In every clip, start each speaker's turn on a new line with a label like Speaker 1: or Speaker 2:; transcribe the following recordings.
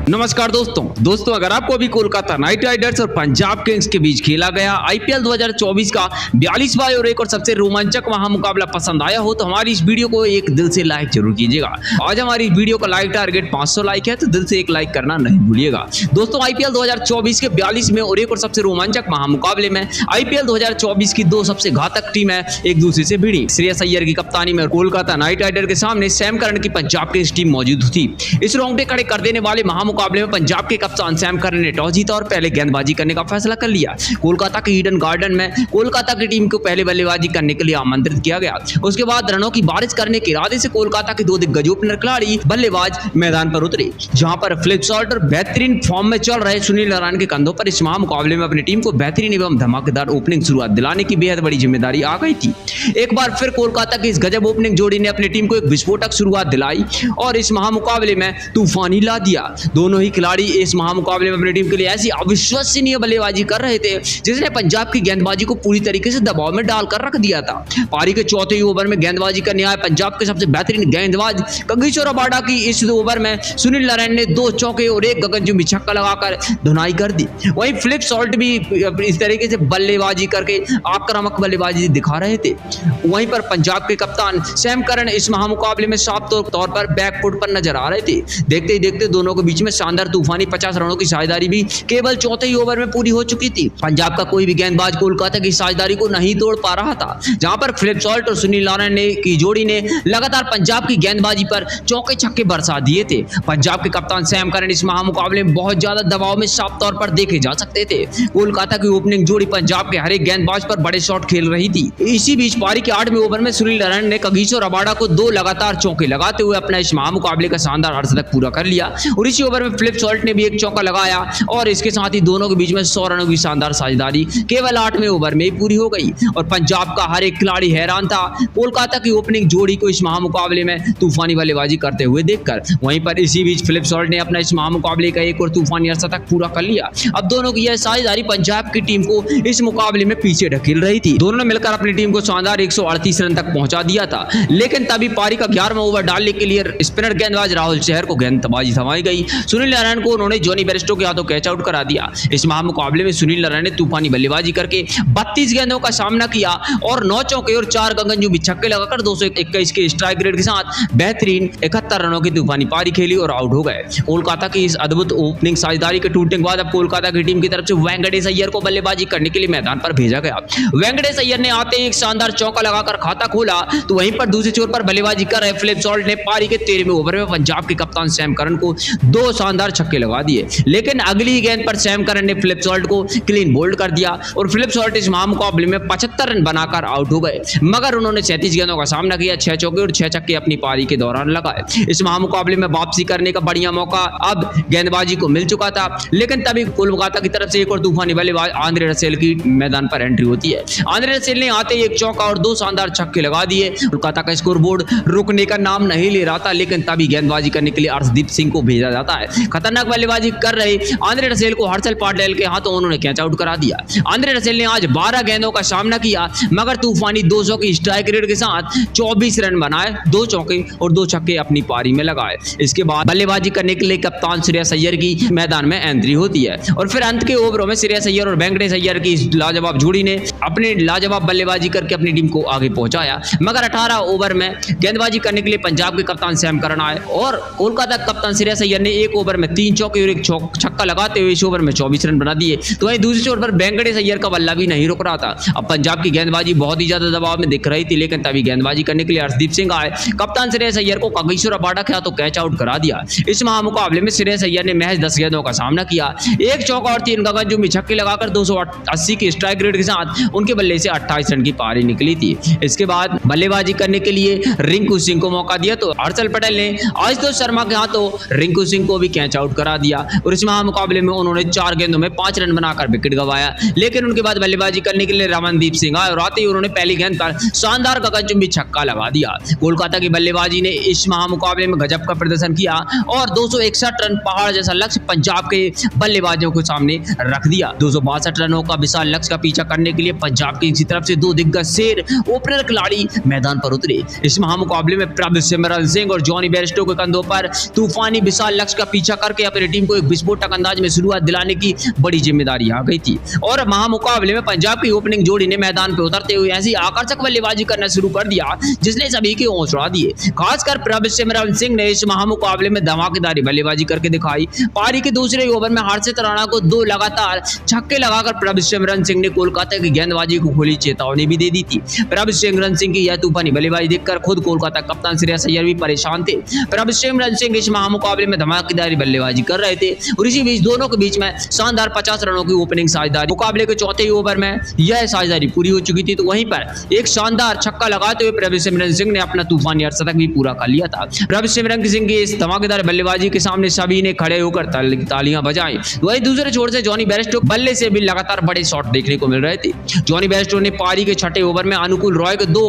Speaker 1: नमस्कार दोस्तों अगर आपको अभी कोलकाता नाइट राइडर्स और पंजाब किंग्स के बीच खेला गया आईपीएल 2024 का 42वां और एक और सबसे रोमांचक महामुकाबला पसंद आया हो तो हमारी इस वीडियो को एक दिल से लाइक जरूर कीजिएगा। आज हमारी वीडियो का लाइक टारगेट 500 लाइक है तो दिल से एक लाइक करना नहीं भूलिएगा। दोस्तों आईपीएल 2024 के 42वें और एक और सबसे रोमांचक महामुकाबले में आईपीएल 2024 की दो सबसे घातक टीमें एक दूसरे से भिड़ी। श्रेयस अय्यर की कप्तानी में कोलकाता नाइट राइडर के सामने सैम करन की पंजाब किंग्स टीम मौजूद थी। इस रोंगटे खड़े कर देने वाले मुकाबले में पंजाब के कप्तान सैम करन ने टॉस जीता और पहले गेंदबाजी करने का फैसला कर लिया। कोलकाता के ईडन गार्डन में कोलकाता की टीम को पहले बल्लेबाजी करने के लिए आमंत्रित किया गया। उसके बाद रनों की बारिश करने के इरादे से कोलकाता के दो दिग्गज ओपनर खिलाड़ी बल्लेबाज मैदान पर उतरे, जहां पर फिलिप सॉल्ट और बेहतरीन फॉर्म में चल रहे सुनील नारायण के कंधों पर इस मुकाबले में अपनी टीम को बेहतरीन एवं धमाकेदार ओपनिंग शुरुआत दिलाने की बेहद बड़ी जिम्मेदारी आ गई थी। एक बार फिर कोलकाता की इस गजब ओपनिंग जोड़ी ने अपनी टीम को एक विस्फोटक शुरुआत दिलाई और इस महामुकाबले में तूफानी ला दिया। दोनों ही खिलाड़ी इस महामुकाबले में अपनी टीम के लिए ऐसी अविश्वसनीय बल्लेबाजी कर रहे थे जिसने पंजाब की गेंदबाजी को पूरी तरीके से दबाव में डालकर रख दिया था। पारी के चौथे ओवर में गेंदबाजी करने आए पंजाब के सबसे बेहतरीन गेंदबाज कागिसो रबाडा की इस ओवर में सुनील नारायण ने 2 चौके और 1 गगनचुंबी छक्का लगाकर धुनाई कर दी। वहीं फिलिप सॉल्ट भी इस तरीके से बल्लेबाजी करके आक्रामक बल्लेबाजी दिखा रहे थे। वहीं पर पंजाब के कप्तान सैम करन इस महामुकाबले में साफ तौर पर बैकफुट पर नजर आ रहे थे। देखते ही देखते दोनों के बीच में शानदार तूफानी 50 रनों की साझेदारी भी केवल चौथे ही ओवर में पूरी हो चुकी थी। पंजाब का कोई भी गेंदबाज कोलकाता की साझेदारी को नहीं तोड़ पा रहा था, जहां पर फिलिप सॉल्ट और सुनील नारायण ने की जोड़ी ने लगातार पंजाब की गेंदबाजी पर चौके छक्के बरसा दिए थे। पंजाब के कप्तान सैम करन इस महामुकाबले में बहुत ज्यादा दबाव में साफ तौर पर देखे जा सकते थे। कोलकाता की ओपनिंग जोड़ी पंजाब के हर एक गेंदबाज पर बड़े शॉट खेल रही थी। इसी बीच पारी के 8वें ओवर में सुनील नारायण ने कागिसो रबाडा को 2 लगातार चौके लगाते हुए अपना इस महामुकाबले का शानदार अर्धशतक पूरा कर लिया और इसी ओवर में फिलिप सॉल्ट ने भी एक चौका लगाया और इसके साथ ही दोनों के बीच में 100 रनों की शानदार साझेदारी केवल 8वें ओवर में ही पूरी हो गई और पंजाब का हर एक खिलाड़ी हैरान था कोलकाता की ओपनिंग जोड़ी को इस महामुकाबले में तूफानी बल्लेबाजी करते हुए देखकर। वहीं पर इसी बीच फिलिप सॉल्ट ने अपना इस महामुकाबले का एक और तूफानी अर्धशतक पूरा कर लिया। अब दोनों की यह साझेदारी पंजाब की टीम को इस मुकाबले में पीछे ढकेल रही थी। दोनों ने मिलकर अपनी टीम को शानदार 138 रन तक पहुंचा दिया था, लेकिन तभी पारी का 11वां ओवर डालने के लिए स्पिनर गेंदबाज राहुल चहर को गेंदबाजी थमाई गई। सुनील नारायण को उन्होंने जॉनी बेयरस्टो के हाथों कैच आउट करा दिया। इस महामुकाबले में सुनील नारायण ने तूफानी बल्लेबाजी करके 32 गेंदों का सामना किया और 9 चौके और 4 गगनचुंबी छक्के लगाकर 221 के स्ट्राइक रेट के साथ बेहतरीन 71 रनों की तूफानी पारी खेली और आउट हो गए। कोलकाता की इस अद्भुत ओपनिंग साझेदारी के टूटने के बाद अब कोलकाता की टीम की तरफ से वेंकटेश अय्यर को बल्लेबाजी करने के लिए मैदान पर भेजा गया। वेंकटेश अय्यर ने आते ही एक शानदार चौका लगाकर खाता खोला तो वहीं पर दूसरे छोर पर बल्लेबाजी कर रहे फिलिप सॉल्ट ने पारी के 13वें ओवर में पंजाब के कप्तान सैम करन को 2 शानदार छक्के लगा दिए, लेकिन अगली गेंद पर सैम करन ने फिलिप सॉल्ट को क्लीन बोल्ड कर दिया और फिलिप सॉल्ट इस महामुकाबले में 75 रन बनाकर आउट हो गए। मगर उन्होंने 37 गेंदों का सामना किया, 6 चौके और 6 छक्के अपनी पारी के दौरान लगाए। इस महामुकाबले में वापसी करने का बढ़िया मौका अब गेंदबाजी को मिल चुका था, लेकिन तभी कोलकाता की तरफ से एक और तूफानी बल्लेबाज आंद्रे रसेल की मैदान पर एंट्री होती है। आंद्रे रसेल ने आते ही एक चौका और 2 शानदार छक्के लगा दिए। कोलकाता का स्कोरबोर्ड रुकने का नाम नहीं ले रहा था, लेकिन तभी गेंदबाजी करने के लिए अर्शदीप सिंह को भेजा जाता है। खतरनाक बल्लेबाजी कर रहे आंद्रे रसेल को हर्षल पटेल के हाथों उन्होंने कैच आउट करा दिया। आंद्रे रसेल ने आज 12 गेंदों का सामना किया, मगर तूफानी 200 की स्ट्राइक रेट के साथ 24 रन बनाए, 2 चौके और 2 छक्के अपनी पारी में लगाए। इसके बाद बल्लेबाजी करने के लिए कप्तान श्रेयस अय्यर की मैदान में एंट्री होती है और फिर अंत के ओवरों में श्रेयस अय्यर और वेंकटेश अय्यर की लाजवाब जोड़ी ने अपने लाजवाब बल्लेबाजी करके अपनी टीम को आगे पहुंचाया। मगर 18 ओवर में गेंदबाजी करने के लिए पंजाब के कप्तान सैम करन आए और कोलकाता कप्तान श्रेयस अय्यर ने 1 ओवर में 3 चौके और 1 छक्का लगाते हुए इस ओवर में 24 रन बना दिए। तो वहीं दूसरे ओवर पर वेंकटेश अय्यर का बल्ला भी नहीं रुक रहा था। अब पंजाब की गेंदबाजी बहुत ही ज्यादा दबाव में दिख रही थी, लेकिन तभी गेंदबाजी करने के लिए अर्शदीप सिंह आए। कप्तान श्रेयस अय्यर को कागिसो रबाडा के हाथों कैच आउट करा दिया। इस महामुकाबले में श्रेयस अय्यर ने महज 10 गेंदों का सामना किया, 1 चौका और 3 गगनचुंबी छक्के लगाकर 280 के स्ट्राइक रेट के साथ उनके बल्ले से 28 रन की पारी निकली थी। इसके बाद बल्लेबाजी करने के लिए रिंकू सिंह को मौका दिया तो हर्षल पटेल ने आशुतोष शर्मा के हाथों रिंकू सिंह को भी कैच आउट करा दिया और इस महामुकाबले में उन्होंने 4 गेंदों में 5 रन बनाकर विकेट गंवाया। लेकिन उनके बाद बल्लेबाजी करने के लिए रमनदीप सिंह आए और आते ही उन्होंने पहली गेंद पर शानदार गगनचुंबी छक्का लगा दिया। कोलकाता की बल्लेबाजी ने इस महामुकाबले में गजब का प्रदर्शन किया और 261 रन पहाड़ जैसा लक्ष्य पंजाब के बल्लेबाजों के सामने रख दिया। 262 रनों का विशाल लक्ष्य का पीछा करने के लिए पंजाब की तरफ से 2 दिग्गज शेर ओपनर खिलाड़ी मैदान पर उतरे। इस महामुकाबले में प्रभसिमरन सिंह और जॉनी बेयरस्टो के कंधों पर तूफानी विशाल लक्ष्य का पीछा करके अपनी टीम को एक विस्फोटक अंदाज में शुरुआत दिलाने की बड़ी जिम्मेदारी आ गई थी। और महामुकाबले में पंजाब की ओपनिंग जोड़ी ने मैदान पे उतरते हुए ऐसी आकर्षक बल्लेबाजी करना शुरू कर दिया जिसने सभी के होश उड़ा दिए। खासकर प्रभसिमरन सिंह ने इस महामुकाबले में धमाकेदार बल्लेबाजी करके दिखाई। पारी के दूसरे ओवर में हर्षित राणा को 2 लगातार छक्के लगाकर प्रभसिमरन सिंह ने कोलकाता की गेंदबाजी को खुली चेतावनी भी दे दी थी। प्रभसिमरन सिंह की यह तूफानी बल्लेबाजी देखकर खुद कोलकाता कप्तान श्रेयस अय्यर भी परेशान थे। प्रभसिमरन सिंह इस महामुकाबले में धमाकेदार बल्लेबाजी कर रहे थे और इसी बीच दोनों के बीच में शानदार 50 रनों की ओपनिंग साझेदारी। मुकाबले के चौथे ओवर में यह साझेदारी पूरी हो चुकी थी तो वहीं पर एक शानदार छक्का लगाते हुए प्रभसिमरन सिंह ने अपना तूफानी अर्धशतक भी पूरा कर लिया था। प्रभसिमरन सिंह की इस धमाकेदार बल्लेबाजी के सामने सभी ने खड़े होकर तालियां बजाई। वहीं दूसरे छोर से जॉनी बेयरस्टो बल्ले से भी लगातार बड़े शॉट देखने को मिल रहे थे। जॉनी बेयरस्टो ने पारी के छठे ओवर में अनुकूल रॉय के 2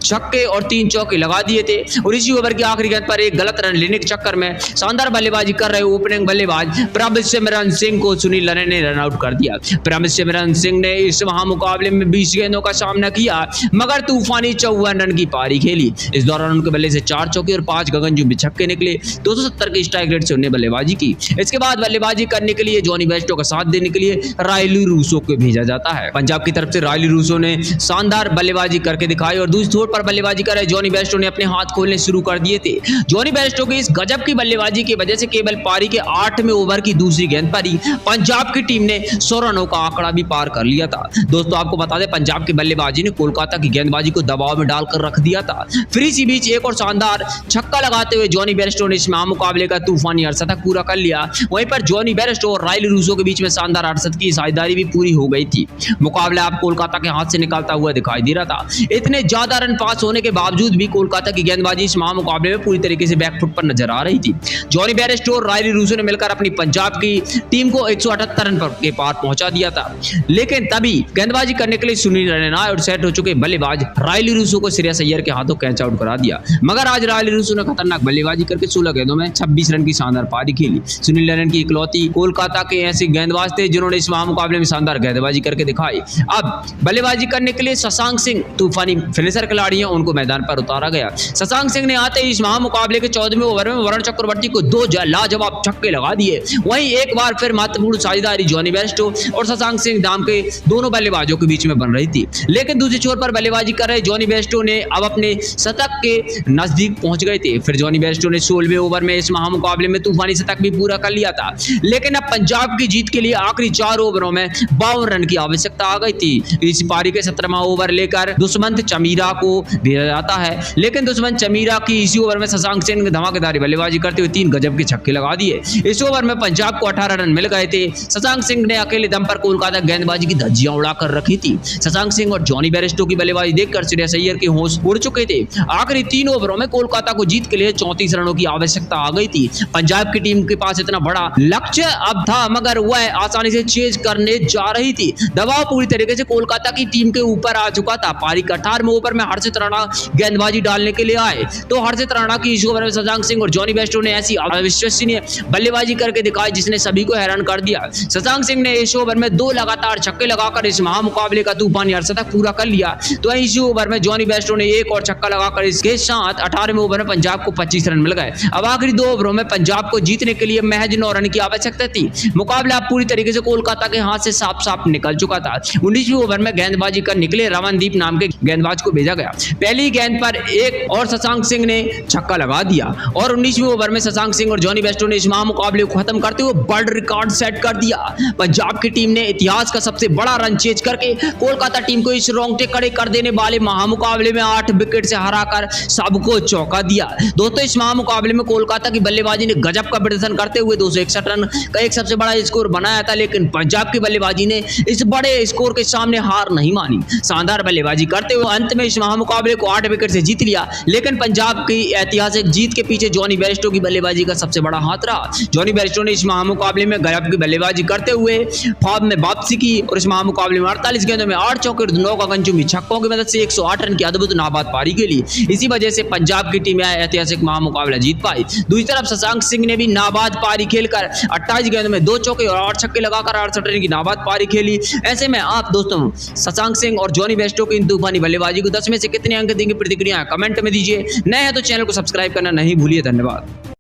Speaker 1: छक्के और 3 चौके लगा दिए थे और इसी ओवर की आखिरी गेंद पर एक गलत रन लेने के चक्कर में शानदार बल्लेबाजी कर रहे ओपनिंग बल्लेबाज प्रभसिमरन सिंह को सुनील नरेन ने रन आउट कर दिया। प्रभसिमरन सिंह ने इस महामुकाबले में 20 गेंदों का सामना किया मगर तूफानी 54 रन की पारी खेली। इस दौरान उनके बल्ले से 4 चौके और 5 गगनचुंबी छक्के निकले। 270 की स्ट्राइक रेट से उन्हें बल्लेबाजी की। इसके बाद बल्लेबाजी करने के लिए जॉनी बेयरस्टो का साथ देने के लिए रायली रूसो को भेजा जाता है। पंजाब की तरफ से रायली रूसो ने शानदार बल्लेबाजी करके दिखाई और दूसरी छोर पर बल्लेबाजी कर रहे जॉनी बेयरस्टो ने अपने हाथ खोलने शुरू कर दिए थे। जॉनी बेयरस्टो की इस गजब की बल्लेबाजी की वजह से केवल पारी के 8वें ओवर की दूसरी गेंद पर ही पंजाब की टीम ने 100 रनों का आंकड़ा भी पार कर लिया था। दोस्तों आपको बता दें पंजाब की बल्लेबाजी ने कोलकाता की गेंदबाजी को दबाव में डालकर रख दिया था। फिर इसी बीच एक और शानदार छक्का लगाते हुए जॉनी बेयरस्टो ने इस महामुकाबले का तूफानी अर्धशतक पूरा कर लिया। वहीं पर जॉनी बेयरस्टो और रायली रूसो के बीच में शानदार अर्धशतक की साझेदारी भी पूरी हो गई थी। मुकाबला अब कोलकाता के हाथ से निकलता हुआ दिखाई दे रहा था। इतने ज्यादा रन पास होने के बावजूद भी कोलकाता की गेंदबाजी इस महामुकाबले में पूरी तरीके से बैकफुट पर नजर आ रही थी। जॉनी बेयरस्टो और रायली रूसो ने मिलकर अपनी पंजाब की टीम को 178 रन के पार पहुंचा दिया था। लेकिन तभी गेंदबाजी करने के लिए सुनील नरेन आए और सेट हो चुके बल्लेबाज रायली रूसो को श्रेयस अय्यर के हाथों कैच आउट करा दिया। मगर आज रायली रूसो ने खतरनाक बल्लेबाजी करके 16 गेंदों में 26 रन की शानदार पारी खेली। सुनील नरेन की इकलौती कोलकाता के ऐसे गेंदबाज थे जिन्होंने इस महामुकाबले में शानदार गेंदबाजी करके दिखाई। अब बल्लेबाजी करने के लिए शशांक सिंह तूफानी फिनिशर खिलाड़ी हैं, उनको मैदान पर उतारा गया। शशांक सिंह ने आते ही इस महामुकाबले के 14वें ओवर में वरुण चक्रवर्ती को 2 लाजवाब छक्के लगा दिए। वहीं एक बार फिर महत्वपूर्ण साझेदारी जॉनी बेयरस्टो और शशांक सिंह नाम के दोनों बल्लेबाजों के बीच में बन रही थी। लेकिन दूसरी छोर पर बल्लेबाजी कर रहे जॉनी बेयरस्टो ने अब अपने शतक के नजदीक पहुंच गए थे। फिर जॉनी बेयरस्टो ने 16वें ओवर में इस महामुकाबले में तूफानी शतक भी पूरा कर लिया था। लेकिन अब पंजाब की जीत के लिए आखिरी 4 ओवरों में 52 रन की आवश्यकता आ गई थी। इस पारी के 17वां ओवर लेकर दुष्मंत चमीरा को भेजा जाता है। लेकिन दुष्मंत चमीरा की इसी ओवर में शशांक सिंह ने धमाकेदार बल्लेबाजी करते हुए 3 गजब के छक्के लगा दिए। इस ओवर में पंजाब को 18 रन मिल गए थे। शशांक सिंह ने अकेले दम पर कोलकाता गेंदबाजी की धज्जियां उड़ाकर रखी थी। शशांक सिंह और जॉनी बेयरस्टो की बल्लेबाजी देखकर श्रेयस अय्यर के होश उड़ चुके थे। आखिरी 3 ओवरों में कोलकाता को जीत के लिए 34 रनों की आवश्यकता आ गई थी। पंजाब की टीम के पास इतना बड़ा लक्ष्य अब था मगर वह आसानी से चेज करने जा रही थी। दबाव पूरी तरीके से कोलकाता की टीम के ऊपर आ चुका था। पारी के 18वें ओवर में हर्षित राणा गेंदबाजी डालने के लिए आए तो हर्षित राणा की इस ओवर में शशांक सिंह और जॉनी बेयरस्टो ने ऐसी अविश्वसनीय बल्लेबाजी करके दिखाई जिसने सभी को हैरान कर दिया। शशांक सिंह ने इस ओवर में 2 लगातार छक्के लगाकर इस महामुकाबले का तूफानी अर्धशतक पूरा कर लिया। तो इसी ओवर में जॉनी बेयरस्टो ने एक और छक्का लगाकर इसके साथ 18वें ओवर में पंजाब को 25 रन मिल गए। अब आखिरी 2 ओवरों में पंजाब को जीतने के लिए महज 9 रन की आवश्यकता थी। मुकाबला पूरी तरीके से कोलकाता के हाथ से साफ निकल चुका था। 19वें ओवर में गेंदबाजी कर निकले रमनदीप नाम के गेंदबाज को भेजा गया। पहली गेंद पर एक और शशांक सिंह ने छक्का लगा दिया और 19वें ओवर में शशांक सिंह और जॉनी बेयरस्टो ने इस महामुकाबले को खत्म करते हुए वर्ल्ड रिकॉर्ड सेट कर दिया। पंजाब की टीम ने इतिहास का सबसे बड़ा रन चेज करके कोलकाता टीम को इस रोंगटे खड़े कर देने वाले महामुकाबले में 8 विकेट से हराकर सबको चौंका दिया। दोस्तों इस महामुकाबले में कोलकाता की बल्लेबाजी ने गजब का प्रदर्शन करते हुए 261 रन का एक सबसे बड़ा स्कोर बनाया था। लेकिन पंजाब की बल्लेबाजी ने इस बड़े स्कोर के सामने हार नहीं मानी। शानदार बल्लेबाजी करते हुए अंत में इस महामुकाबले को 8 विकेट से जीत लिया। लेकिन पंजाब की ऐतिहासिक जीत के पीछे जॉनी बेयरस्टो की बल्लेबाजी का सबसे बड़ा हाथ रहा। जॉनी बेयरस्टो ने इस महामुकाबले में गजब की बल्लेबाजी करते हुए फॉर्म में वापसी की और इस महामुकाबले में 48 गेंदों में 8 चौके और 9 गगनचुंबी छक्कों की मदद से 108 रन की अद्भुत नाबाद पारी खेली। इसी वजह से पंजाब की टीम ऐतिहासिक महामुकाबला जीत पाई। दूसरी तरफ शशांक सिंह ने भी नाबाद पारी खेलकर 28 गेंदों में 2 चौके और 8 छक्के लगाकर 68 रन की नाबाद पारी खेली। ऐसे में आप दोस्तों शशांक सिंह और जॉनी बेयरस्टो की इन तूफानी बल्लेबाजी को 10 में से कितने अंक देंगे प्रतिक्रिया कमेंट में दीजिए। नए हैं तो चैनल को सब्सक्राइब करना नहीं भूलिए। धन्यवाद।